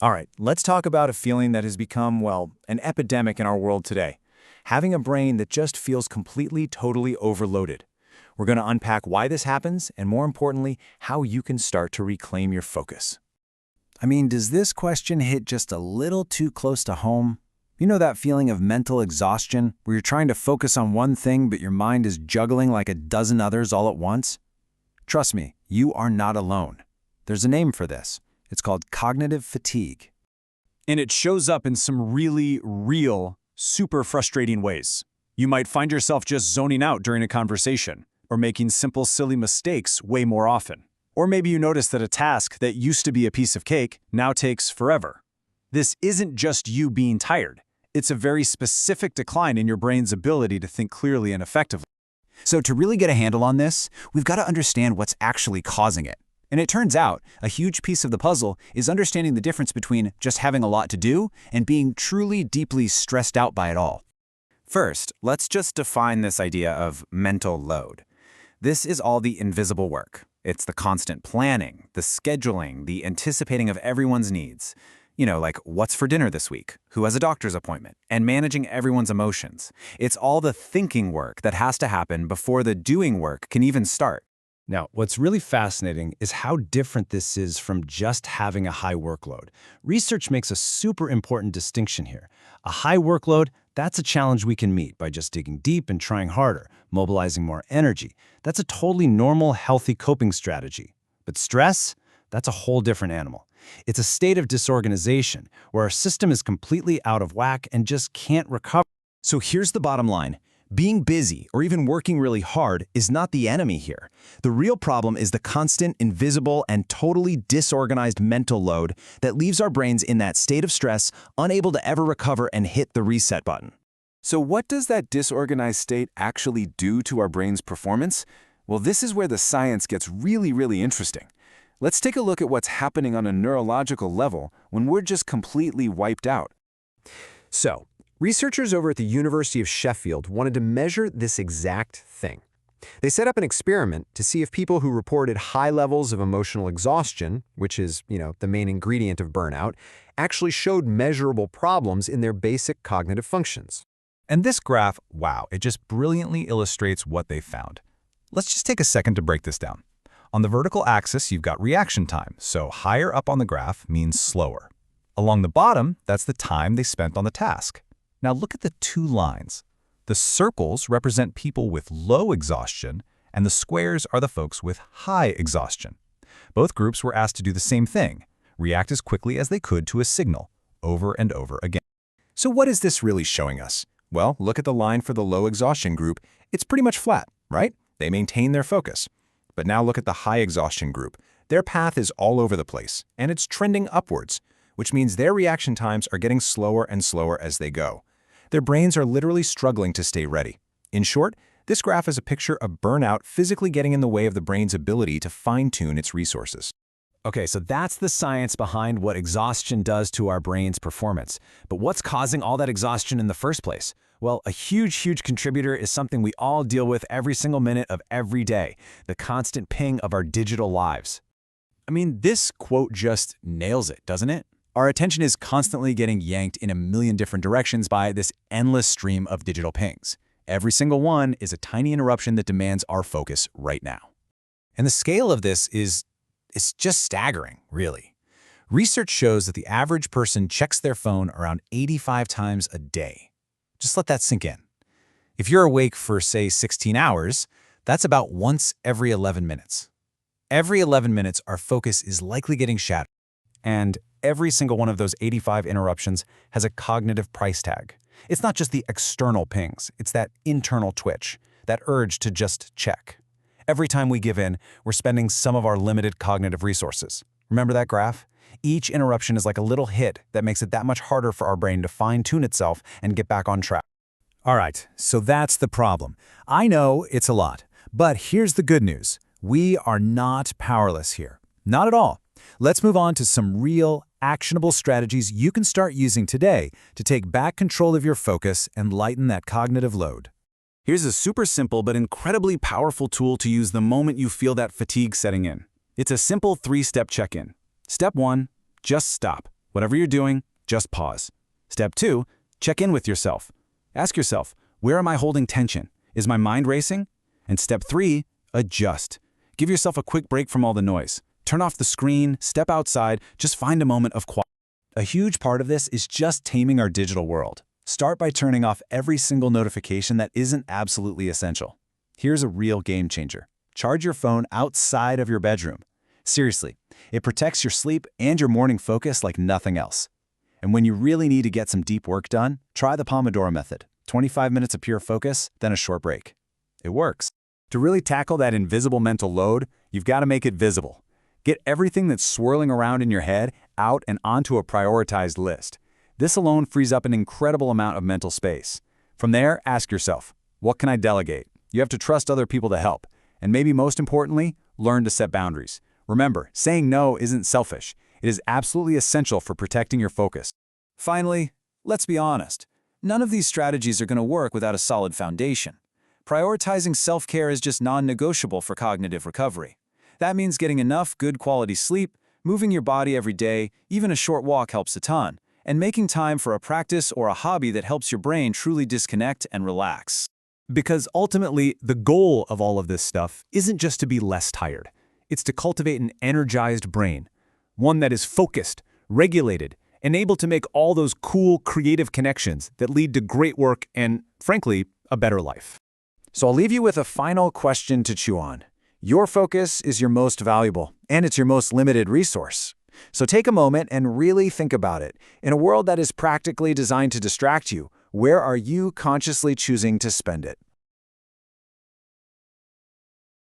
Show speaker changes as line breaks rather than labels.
All right, let's talk about a feeling that has become, well, an epidemic in our world today. Having a brain that just feels completely, totally overloaded. We're going to unpack why this happens, and more importantly, how you can start to reclaim your focus.
I mean, does this question hit just a little too close to home? You know that feeling of mental exhaustion, where you're trying to focus on one thing but your mind is juggling like a dozen others all at once? Trust me, you are not alone. There's a name for this. It's called cognitive fatigue.
And it shows up in some really real, super frustrating ways. You might find yourself just zoning out during a conversation, or making simple, silly mistakes way more often. Or maybe you notice that a task that used to be a piece of cake now takes forever. This isn't just you being tired. It's a very specific decline in your brain's ability to think clearly and effectively.
So to really get a handle on this, we've got to understand what's actually causing it. And it turns out, a huge piece of the puzzle is understanding the difference between just having a lot to do and being truly deeply stressed out by it all.
First, let's just define this idea of mental load. This is all the invisible work. It's the constant planning, the scheduling, the anticipating of everyone's needs. You know, like what's for dinner this week, who has a doctor's appointment, and managing everyone's emotions. It's all the thinking work that has to happen before the doing work can even start.
Now, what's really fascinating is how different this is from just having a high workload. Research makes a super important distinction here. A high workload, that's a challenge we can meet by just digging deep and trying harder, mobilizing more energy. That's a totally normal, healthy coping strategy. But stress, that's a whole different animal. It's a state of disorganization where our system is completely out of whack and just can't recover.
So here's the bottom line. Being busy or even working really hard is not the enemy here. The real problem is the constant, invisible, and totally disorganized mental load that leaves our brains in that state of stress, unable to ever recover and hit the reset button. So what does that disorganized state actually do to our brain's performance? Well, this is where the science gets really interesting. Let's take a look at what's happening on a neurological level when we're just completely wiped out.
So, researchers over at the University of Sheffield wanted to measure this exact thing. They set up an experiment to see if people who reported high levels of emotional exhaustion, which is, the main ingredient of burnout, actually showed measurable problems in their basic cognitive functions.
And this graph, wow, it just brilliantly illustrates what they found. Let's just take a second to break this down. On the vertical axis, you've got reaction time, so higher up on the graph means slower. Along the bottom, that's the time they spent on the task. Now look at the two lines. The circles represent people with low exhaustion, and the squares are the folks with high exhaustion. Both groups were asked to do the same thing, react as quickly as they could to a signal, over and over again.
So what is this really showing us? Well, look at the line for the low exhaustion group. It's pretty much flat, right? They maintain their focus. But now look at the high exhaustion group. Their path is all over the place, and it's trending upwards, which means their reaction times are getting slower and slower as they go. Their brains are literally struggling to stay ready. In short, this graph is a picture of burnout physically getting in the way of the brain's ability to fine-tune its resources.
Okay, so that's the science behind what exhaustion does to our brain's performance. But what's causing all that exhaustion in the first place? Well, a huge contributor is something we all deal with every single minute of every day, the constant ping of our digital lives.
I mean, this quote just nails it, doesn't it? Our attention is constantly getting yanked in a million different directions by this endless stream of digital pings. Every single one is a tiny interruption that demands our focus right now. And the scale of this it's just staggering, really. Research shows that the average person checks their phone around 85 times a day. Just let that sink in. If you're awake for, say, 16 hours, that's about once every 11 minutes. Every 11 minutes, our focus is likely getting shattered. And every single one of those 85 interruptions has a cognitive price tag. It's not just the external pings, it's that internal twitch, that urge to just check. Every time we give in, we're spending some of our limited cognitive resources. Remember that graph? Each interruption is like a little hit that makes it that much harder for our brain to fine-tune itself and get back on track.
All right, so that's the problem. I know it's a lot, but here's the good news. We are not powerless here. Not at all. Let's move on to some real, actionable strategies you can start using today to take back control of your focus and lighten that cognitive load.
Here's a super simple but incredibly powerful tool to use the moment you feel that fatigue setting in. It's a simple 3-step check-in. Step 1, just stop. Whatever you're doing, just pause. Step 2, check in with yourself. Ask yourself, where am I holding tension? Is my mind racing? And step 3, adjust. Give yourself a quick break from all the noise. Turn off the screen, step outside, just find a moment of quiet.
A huge part of this is just taming our digital world. Start by turning off every single notification that isn't absolutely essential. Here's a real game changer. Charge your phone outside of your bedroom. Seriously, it protects your sleep and your morning focus like nothing else. And when you really need to get some deep work done, try the Pomodoro method. 25 minutes of pure focus, then a short break. It works.
To really tackle that invisible mental load, you've got to make it visible. Get everything that's swirling around in your head out and onto a prioritized list. This alone frees up an incredible amount of mental space. From there, ask yourself, what can I delegate? You have to trust other people to help. And maybe most importantly, learn to set boundaries. Remember, saying no isn't selfish. It is absolutely essential for protecting your focus.
Finally, let's be honest. None of these strategies are going to work without a solid foundation. Prioritizing self-care is just non-negotiable for cognitive recovery. That means getting enough good quality sleep, moving your body every day, even a short walk helps a ton, and making time for a practice or a hobby that helps your brain truly disconnect and relax.
Because ultimately, the goal of all of this stuff isn't just to be less tired. It's to cultivate an energized brain, one that is focused, regulated, and able to make all those cool, creative connections that lead to great work and, frankly, a better life. So I'll leave you with a final question to chew on. Your focus is your most valuable, and it's your most limited resource. So take a moment and really think about it. In a world that is practically designed to distract you, where are you consciously choosing to spend it?